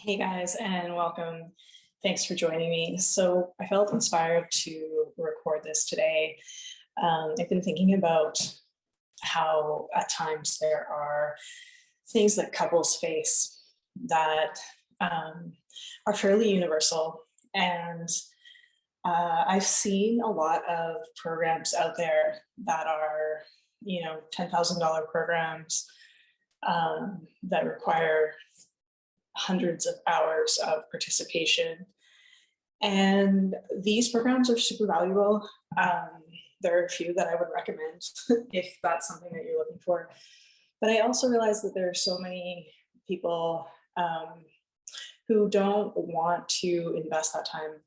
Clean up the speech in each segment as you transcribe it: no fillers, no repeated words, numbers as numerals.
Hey guys, and welcome. Thanks for joining me. So I felt inspired to record this today. I've been thinking about how at times there are things that couples face that are fairly universal. And I've seen a lot of programs out there that are, $10,000 programs that require hundreds of hours of participation. And these programs are super valuable. There are a few that I would recommend if that's something that you're looking for. But I also realize that there are so many people who don't want to invest that time,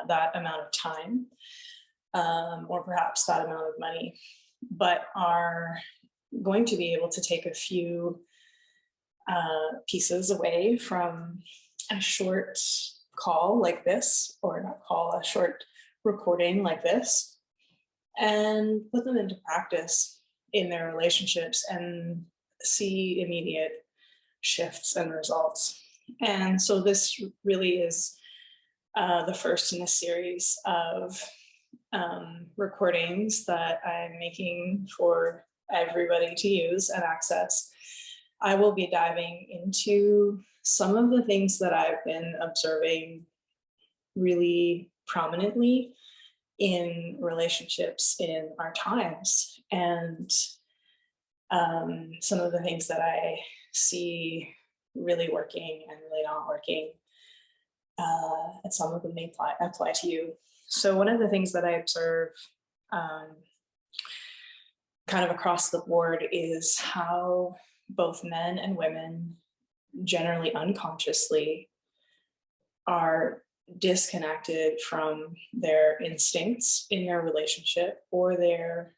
that amount of time, or perhaps that amount of money, but are going to be able to take a few pieces away from a short call like this, or not call, a short recording like this, and put them into practice in their relationships and see immediate shifts and results. And so this really is the first in a series of recordings that I'm making for everybody to use and access. I will be diving into some of the things that I've been observing really prominently in relationships in our times, and some of the things that I see really working and really not working, and some of them may apply to you. So one of the things that I observe kind of across the board is how both men and women, generally unconsciously, are disconnected from their instincts in their relationship, or they're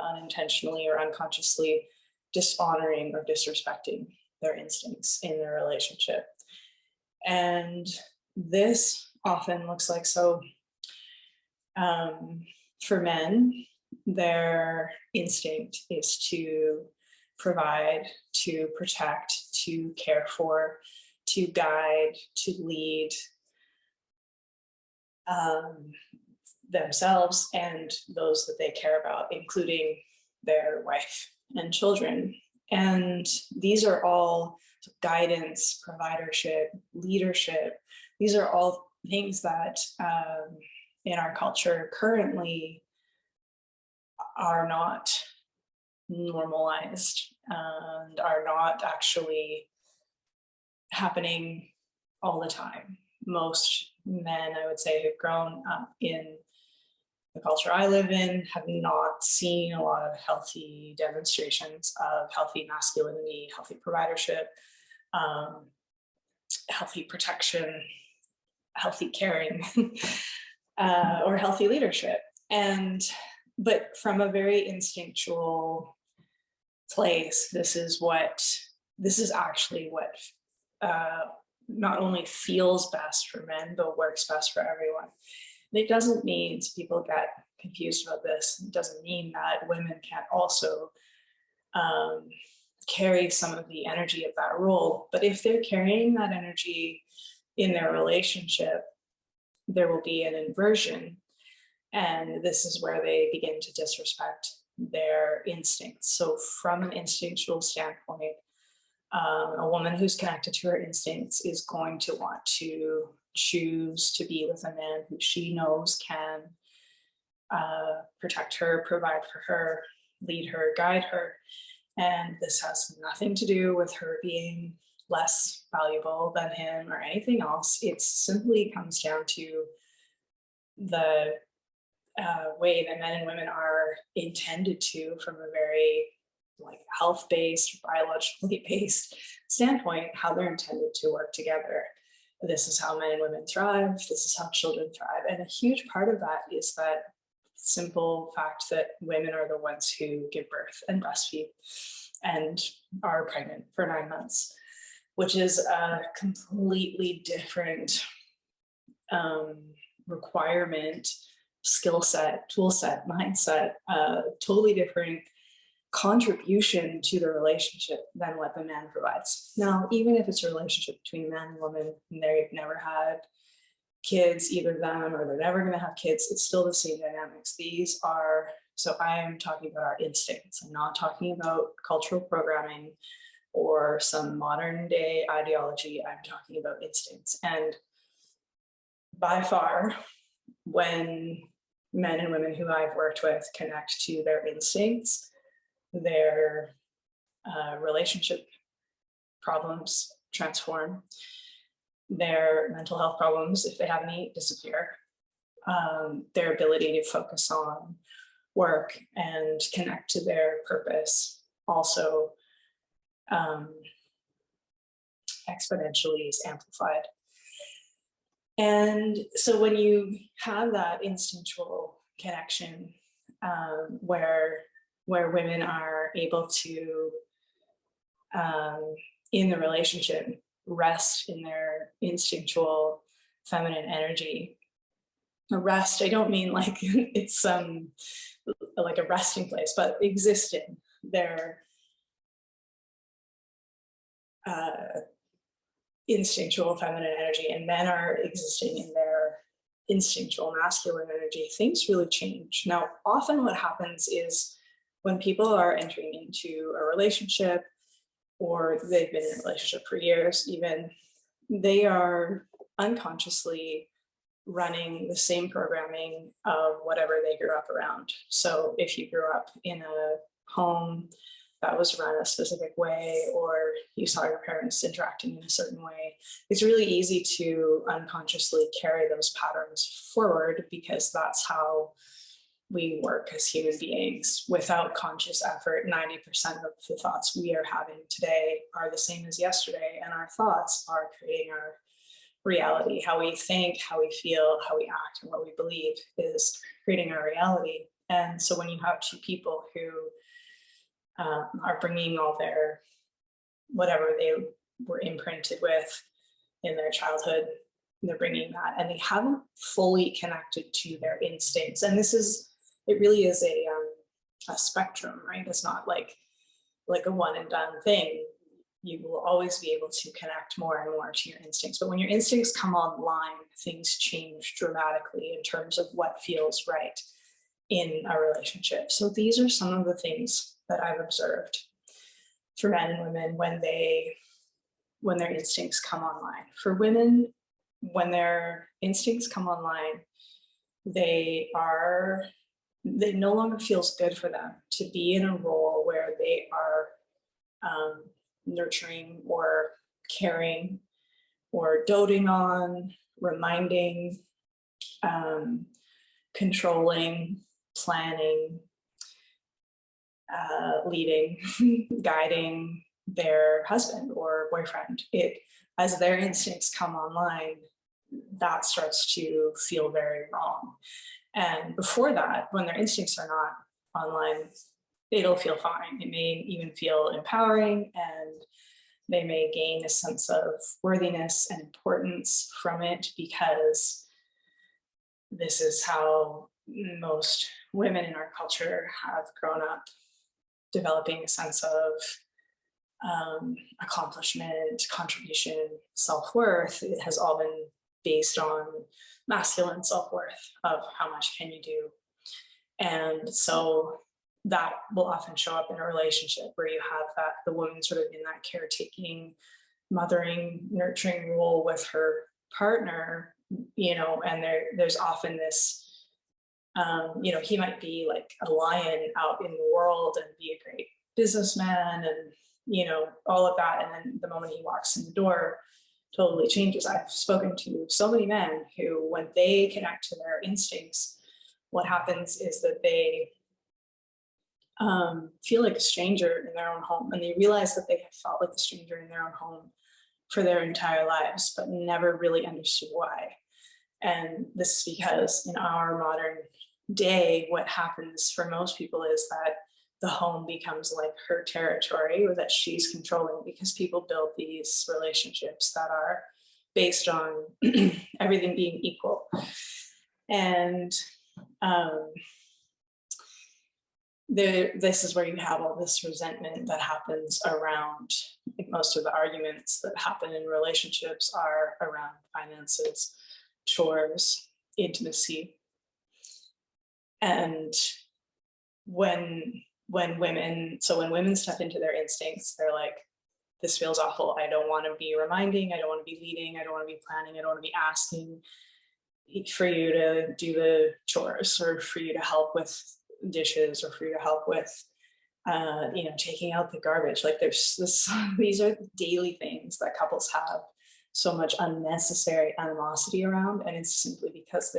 unintentionally or unconsciously dishonoring or disrespecting their instincts in their relationship. And this often looks like, for men, their instinct is to provide, to protect, to care for, to guide, to lead themselves and those that they care about, including their wife and children. And these are all guidance, providership, leadership. These are all things that in our culture currently are not normalized and are not actually happening all the time. Most men, I would say, who've grown up in the culture I live in have not seen a lot of healthy demonstrations of healthy masculinity, healthy providership, healthy protection, healthy caring, or healthy leadership. But from a very instinctual place, this is actually what not only feels best for men, but works best for everyone. And it doesn't mean, people get confused about this, it doesn't mean that women can't also carry some of the energy of that role. But if they're carrying that energy in their relationship, there will be an inversion. And this is where they begin to disrespect their instincts. So from an instinctual standpoint, a woman who's connected to her instincts is going to want to choose to be with a man who she knows can protect her, provide for her, lead her, guide her. And this has nothing to do with her being less valuable than him or anything else. It simply comes down to the way that men and women are intended to, from a very health-based, biologically based standpoint, how they're intended to work together. This is how men and women thrive. This is how children thrive. And a huge part of that is that simple fact that women are the ones who give birth and breastfeed and are pregnant for 9 months, which is a completely different requirement, skill set, tool set, mindset, totally different contribution to the relationship than what the man provides. Now, even if it's a relationship between man and woman and they've never had kids, either them or they're never going to have kids, it's still the same dynamics. These are, so I am talking about our instincts. I'm not talking about cultural programming or some modern day ideology. I'm talking about instincts. And by far, when men and women who I've worked with connect to their instincts, their relationship problems transform, their mental health problems, if they have any, disappear. Their ability to focus on work and connect to their purpose also exponentially is amplified. And so when you have that instinctual connection, where women are able to, in the relationship, rest in their instinctual feminine energy. Rest, I don't mean like it's like a resting place, but exist in their instinctual feminine energy, and men are existing in their instinctual masculine energy, things really change. Now, often what happens is when people are entering into a relationship, or they've been in a relationship for years even, they are unconsciously running the same programming of whatever they grew up around. So if you grew up in a home that was run a specific way, or you saw your parents interacting in a certain way, it's really easy to unconsciously carry those patterns forward, because that's how we work as human beings. Without conscious effort, 90% of the thoughts we are having today are the same as yesterday, and our thoughts are creating our reality. How we think, how we feel, how we act, and what we believe is creating our reality. And so when you have two people who are bringing all their, whatever they were imprinted with in their childhood, they're bringing that, and they haven't fully connected to their instincts. And this is, it really is a spectrum, right? It's not like a one and done thing. You will always be able to connect more and more to your instincts. But when your instincts come online, things change dramatically in terms of what feels right in a relationship. So these are some of the things that I've observed for men and women when their instincts come online. For women, when their instincts come online, they no longer feels good for them to be in a role where they are nurturing or caring or doting on, reminding, controlling, planning, leading, guiding their husband or boyfriend. As their instincts come online, that starts to feel very wrong. And before that, when their instincts are not online, it'll feel fine. It may even feel empowering, and they may gain a sense of worthiness and importance from it, because this is how most women in our culture have grown up, developing a sense of accomplishment, contribution, self-worth. It has all been based on masculine self-worth of how much can you do. And so that will often show up in a relationship where you have that the woman sort of in that caretaking, mothering, nurturing role with her partner, and there's often this, he might be like a lion out in the world and be a great businessman and, all of that. And then the moment he walks in the door, totally changes. I've spoken to so many men who, when they connect to their instincts, what happens is that they feel like a stranger in their own home, and they realize that they have felt like a stranger in their own home for their entire lives, but never really understood why. And this is because in our modern day, what happens for most people is that the home becomes like her territory, or that she's controlling, because people build these relationships that are based on everything being equal. And this is where you have all this resentment that happens around, like most of the arguments that happen in relationships are around finances, chores, intimacy. And when when women step into their instincts, they're like, this feels awful. I don't want to be reminding, I don't want to be leading, I don't want to be planning, I don't want to be asking for you to do the chores, or for you to help with dishes, or for you to help with taking out the garbage. Like there's this these are daily things that couples have so much unnecessary animosity around, and it's simply because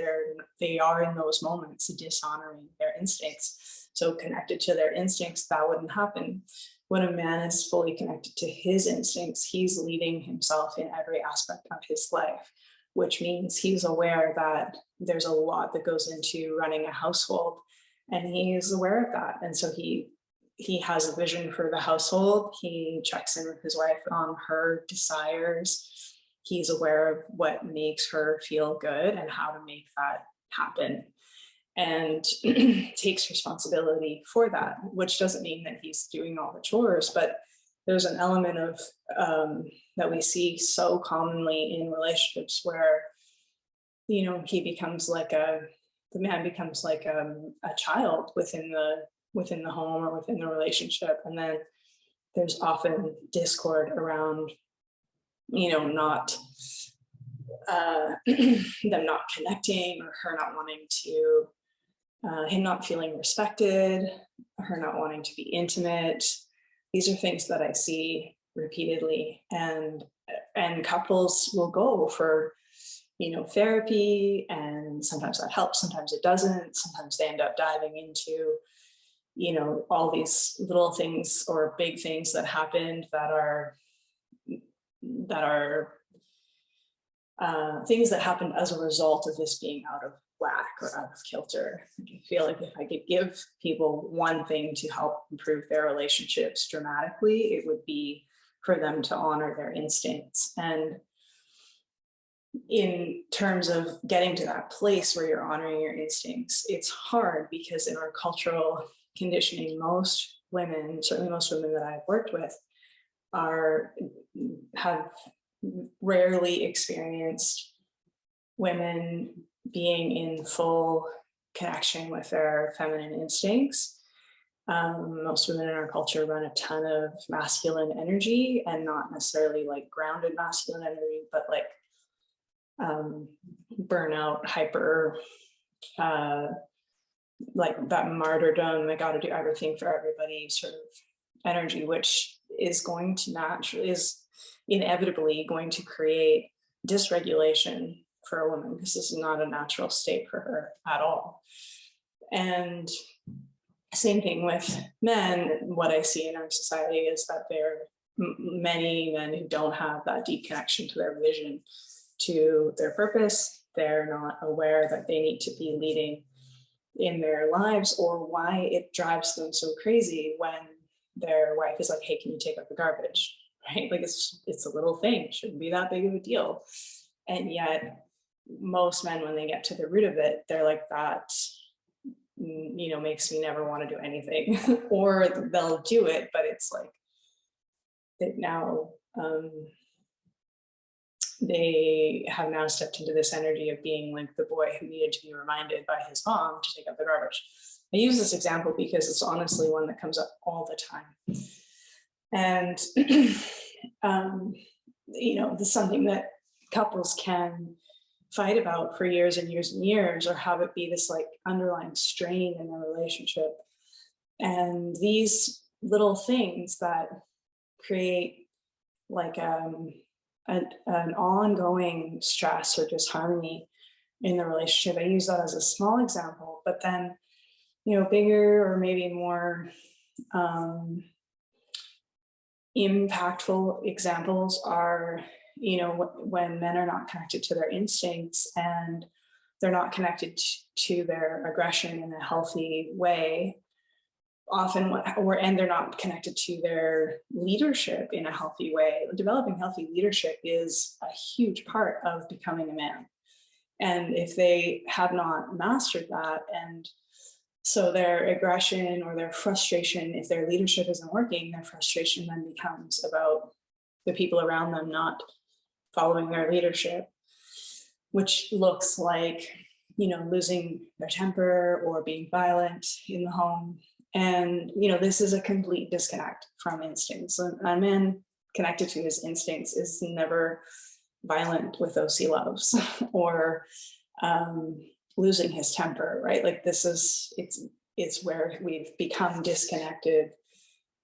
they are in those moments dishonoring their instincts. So connected to their instincts, that wouldn't happen. When a man is fully connected to his instincts, he's leading himself in every aspect of his life, which means he's aware that there's a lot that goes into running a household, and he's aware of that. And so he has a vision for the household. He checks in with his wife on her desires. He's aware of what makes her feel good and how to make that happen, and takes responsibility for that, which doesn't mean that he's doing all the chores, but there's an element of that we see so commonly in relationships where, he becomes like the man becomes like a child within the home or within the relationship. And then there's often discord around, not them not connecting, or her not wanting to, him not feeling respected, her not wanting to be intimate. These are things that I see repeatedly, and couples will go for, therapy, and sometimes that helps, sometimes it doesn't. Sometimes they end up diving into, all these little things or big things that happened that are things that happened as a result of this being out of whack or out of kilter. I feel like if I could give people one thing to help improve their relationships dramatically, it would be for them to honor their instincts. And in terms of getting to that place where you're honoring your instincts, it's hard because in our cultural conditioning, most women, certainly most women that I've worked with, have rarely experienced women being in full connection with their feminine instincts. Most women in our culture run a ton of masculine energy, and not necessarily like grounded masculine energy, but like burnout, hyper, like that martyrdom, I got to do everything for everybody sort of energy, which is inevitably going to create dysregulation for a woman, because this is not a natural state for her at all. And same thing with men. What I see in our society is that there are many men who don't have that deep connection to their vision, to their purpose. They're not aware that they need to be leading in their lives, or why it drives them so crazy when their wife is like, hey, can you take out the garbage? Right? Like it's a little thing, it shouldn't be that big of a deal. And yet most men, when they get to the root of it, they're like, that makes me never want to do anything. Or they'll do it, but it's like they have now stepped into this energy of being like the boy who needed to be reminded by his mom to take out the garbage. I use this example because it's honestly one that comes up all the time. And, this is something that couples can fight about for years and years and years, or have it be this like underlying strain in the relationship. And these little things that create like an ongoing stress or disharmony in the relationship. I use that as a small example, but then, bigger or maybe more impactful examples are, when men are not connected to their instincts, and they're not connected to their aggression in a healthy way, and they're not connected to their leadership in a healthy way. Developing healthy leadership is a huge part of becoming a man. And if they have not mastered that, and So their aggression or their frustration, if their leadership isn't working, their frustration then becomes about the people around them not following their leadership, which looks like, losing their temper or being violent in the home. And, this is a complete disconnect from instincts. A man connected to his instincts is never violent with those he loves or losing his temper, right? Like it's where we've become disconnected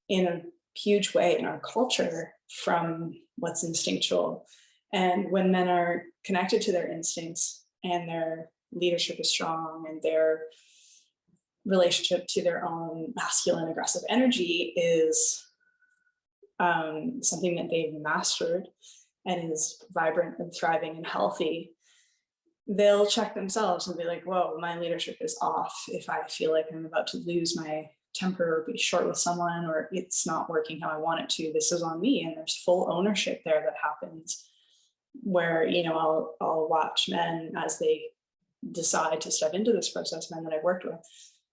in a huge way in our culture from what's instinctual. And when men are connected to their instincts and their leadership is strong and their relationship to their own masculine aggressive energy is something that they've mastered and is vibrant and thriving and healthy, they'll check themselves and be like, whoa, my leadership is off. If I feel like I'm about to lose my temper or be short with someone, or it's not working how I want it to, this is on me. And there's full ownership there that happens where, I'll watch men as they decide to step into this process, men that I've worked with,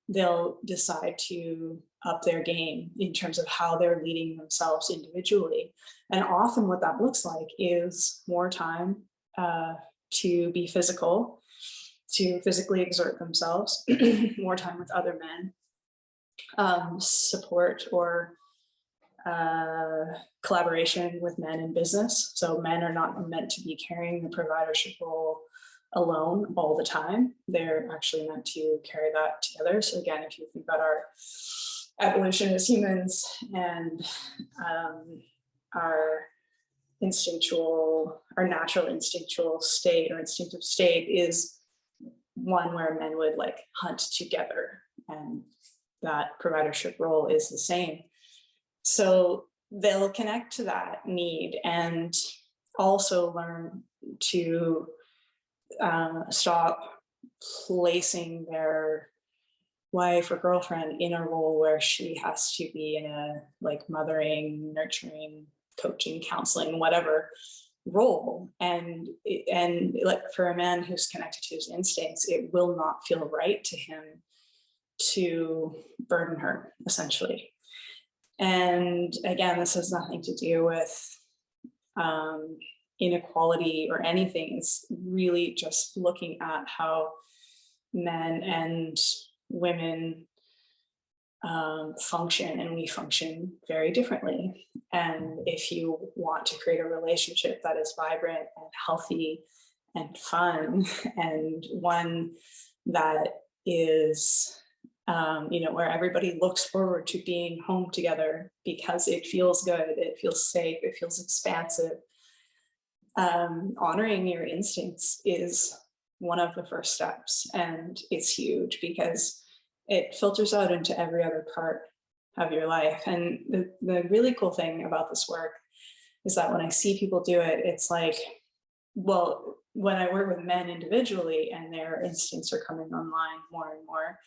they'll decide to up their game in terms of how they're leading themselves individually. And often what that looks like is more time to be physical, to physically exert themselves, more time with other men, support or collaboration with men in business. So men are not meant to be carrying the providership role alone all the time. They're actually meant to carry that together. So again, if you think about our evolution as humans and our natural instinctual state or instinctive state is one where men would like hunt together, and that providership role is the same. So they'll connect to that need and also learn to stop placing their wife or girlfriend in a role where she has to be in a like mothering, nurturing, coaching, counseling, whatever role. And like for a man who's connected to his instincts, it will not feel right to him to burden her, essentially. And again, this has nothing to do with inequality or anything. It's really just looking at how men and women function, and we function very differently. And if you want to create a relationship that is vibrant and healthy and fun, and one that is where everybody looks forward to being home together because it feels good, it feels safe, it feels expansive. Honoring your instincts is one of the first steps, and it's huge because it filters out into every other part of your life. And the really cool thing about this work is that when I see people do it, it's like, well, when I work with men individually and their instincts are coming online more and more,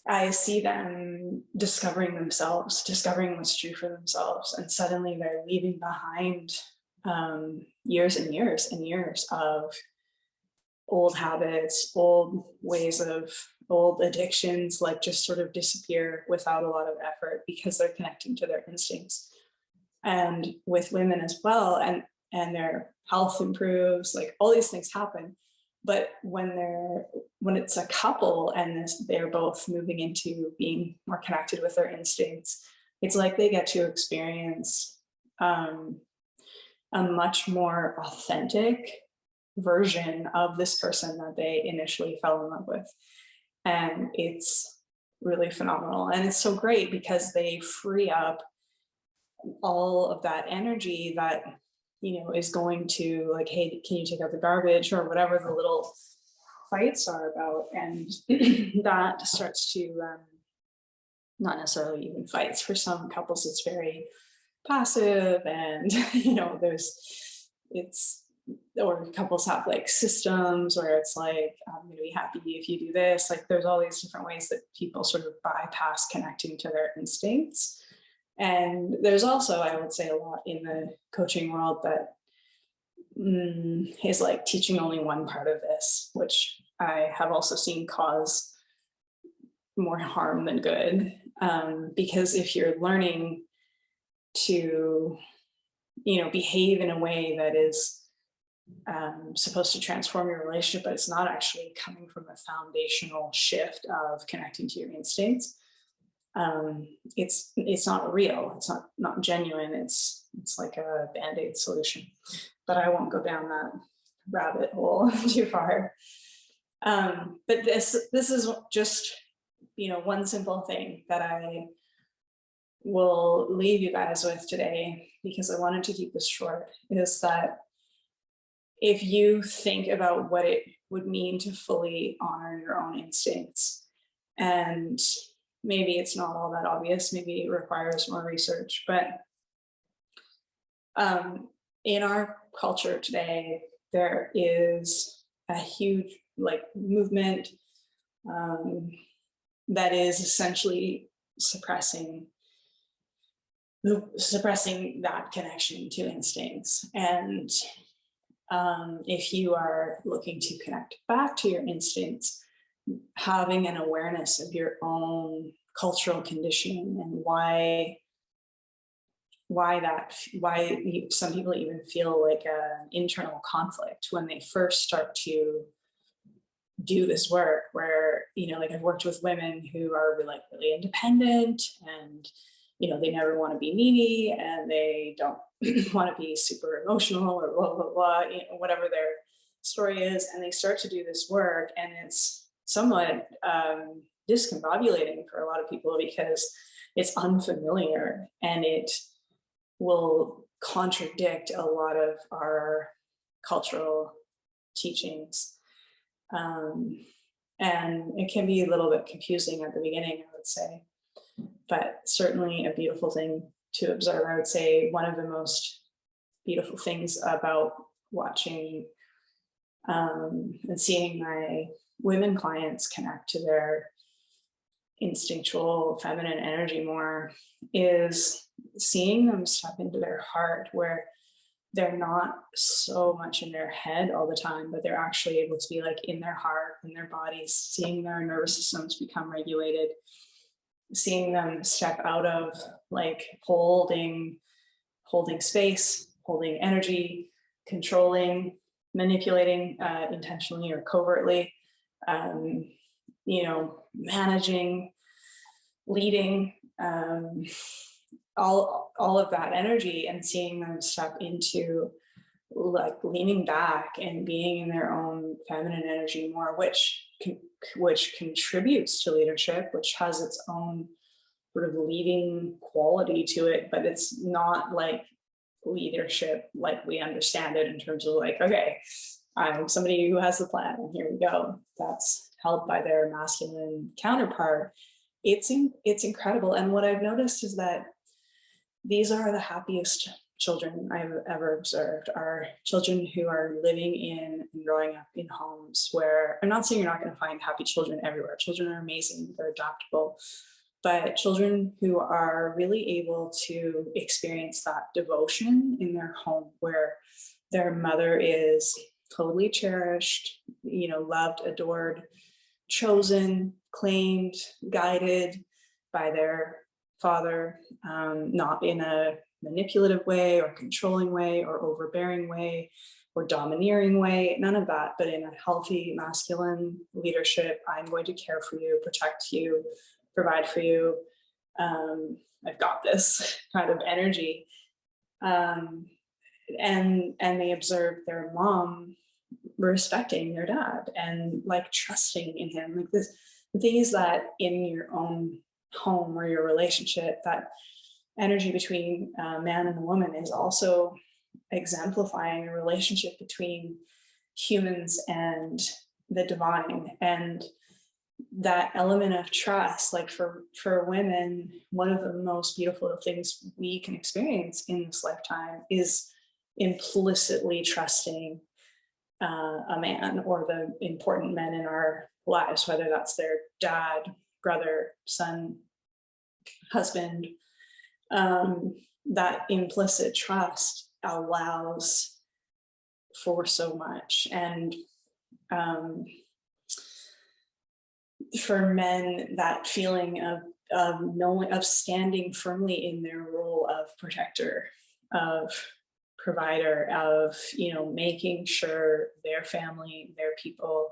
I see them discovering themselves, discovering what's true for themselves. And suddenly they're leaving behind years and years and years of old habits, old ways of old addictions, like just sort of disappear without a lot of effort because they're connecting to their instincts. And with women as well, and their health improves, like all these things happen. But when it's a couple and they're both moving into being more connected with their instincts, it's like they get to experience a much more authentic version of this person that they initially fell in love with. And it's really phenomenal. And it's so great because they free up all of that energy that, is going to like, hey, can you take out the garbage or whatever the little fights are about. And that starts to, not necessarily even fights. For some couples, it's very passive and, or couples have like systems where it's like, I'm going to be happy if you do this. Like there's all these different ways that people sort of bypass connecting to their instincts. And there's also, I would say, a lot in the coaching world that is like teaching only one part of this, which I have also seen cause more harm than good. Because if you're learning to, behave in a way that is supposed to transform your relationship, but it's not actually coming from a foundational shift of connecting to your instincts, it's not real. It's not genuine. It's like a band-aid solution. But I won't go down that rabbit hole too far. But this is just one simple thing that I will leave you guys with today, because I wanted to keep this short, is that if you think about what it would mean to fully honor your own instincts, and maybe it's not all that obvious, maybe it requires more research, but in our culture today, there is a huge movement that is essentially suppressing that connection to instincts. And if you are looking to connect back to your instincts, having an awareness of your own cultural conditioning and why some people even feel like an internal conflict when they first start to do this work, where I've worked with women who are really independent, and they never want to be needy, and they don't want to be super emotional or blah blah blah, whatever their story is, and they start to do this work, and it's somewhat discombobulating for a lot of people because it's unfamiliar and it will contradict a lot of our cultural teachings. And it can be a little bit confusing at the beginning, I would say, but certainly a beautiful thing to observe. I would say one of the most beautiful things about watching and seeing my women clients connect to their instinctual feminine energy more is seeing them step into their heart, where they're not so much in their head all the time, but they're actually able to be in their heart, in their bodies, seeing their nervous systems become regulated, seeing them step out of holding space, holding energy, controlling, manipulating intentionally or covertly, managing, leading, all of that energy, and seeing them step into leaning back and being in their own feminine energy more, which contributes to leadership, which has its own sort of leading quality to it, but it's not leadership like we understand it in terms of okay, I'm somebody who has the plan and here we go. That's held by their masculine counterpart. It's incredible. And what I've noticed is that these are the happiest children I've ever observed, are children who are living in and growing up in homes where, I'm not saying you're not going to find happy children everywhere. Children are amazing, they're adaptable, but children who are really able to experience that devotion in their home, where their mother is totally cherished, loved, adored, chosen, claimed, guided by their father, not in a manipulative way or controlling way or overbearing way or domineering way, none of that, but in a healthy masculine leadership. I'm going to care for you, protect you, provide for you. I've got this kind of energy. And they observe their mom respecting their dad and trusting in him. The thing is that in your own home or your relationship, that energy between a man and a woman is also exemplifying a relationship between humans and the divine. And that element of trust, for women, one of the most beautiful things we can experience in this lifetime is implicitly trusting a man or the important men in our lives, whether that's their dad, brother, son, husband. That implicit trust allows for so much. And for men, that feeling of knowing, of standing firmly in their role of protector, of provider, of, making sure their family, their people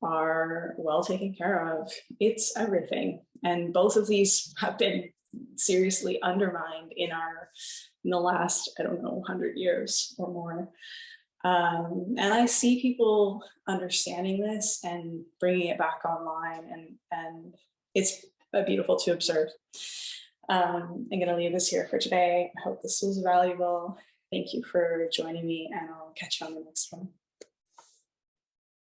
are well taken care of. It's everything. And both of these have been seriously undermined in the last, I don't know, 100 years or more. And I see people understanding this and bringing it back online, and it's beautiful to observe. I'm going to leave this here for today. I hope this was valuable. Thank you for joining me, and I'll catch you on the next one.